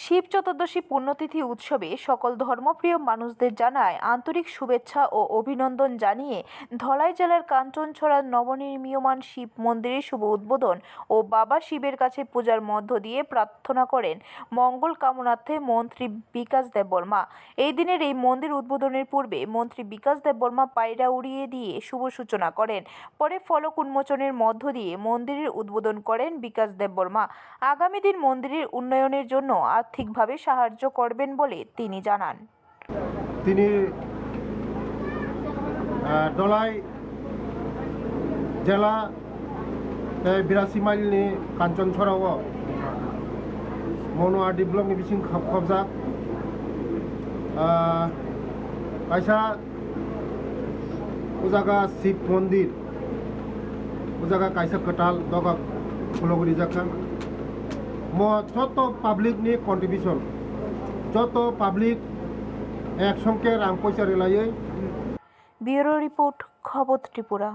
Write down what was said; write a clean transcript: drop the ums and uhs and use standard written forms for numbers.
শিব চতুর্দশী পুণ্যতিথি উৎসবে সকল ধর্মপ্রিয় মানুষদের জানায় আন্তরিক শুভেচ্ছা ও অভিনন্দন জানিয়ে ধলাই জেলার কাঞ্চনছড়া নবনির্মীয়মান শিব মন্দিরের শুভ উদ্বোধন ও বাবা শিবের কাছে পূজার মধ্য দিয়ে প্রার্থনা করেন মঙ্গল কামনার্থে মন্ত্রী বিকাশ দেববর্মা। এই দিনের এই মন্দির উদ্বোধনের পূর্বে মন্ত্রী বিকাশ দেববর্মা পায়রা উড়িয়ে দিয়ে শুভ সূচনা করেন। পরে ফলক উন্মোচনের মধ্য দিয়ে মন্দিরের উদ্বোধন করেন বিকাশ দেববর্মা। আগামী দিন মন্দিরের উন্নয়নের জন্য আর্থিকভাবে সাহায্য করবেন বলে তিনি জানান। তিনি ধলাই জেলা 82 माइलनि काঞ্চনছড়াव मन'आदि ब्लकनि बिसिं खबजाक कायसा उजागा शिव मन्दिर उजागा कायसा कटाल दगा फुलगुरि जाखा যত পাবলিকনি কন্ট্রিবিউশন যত পাবলিক একসঙ্গে রাং পয়সা রেলাयै। ব্যুরো রিপোর্ট, খবর ত্রিপুরা।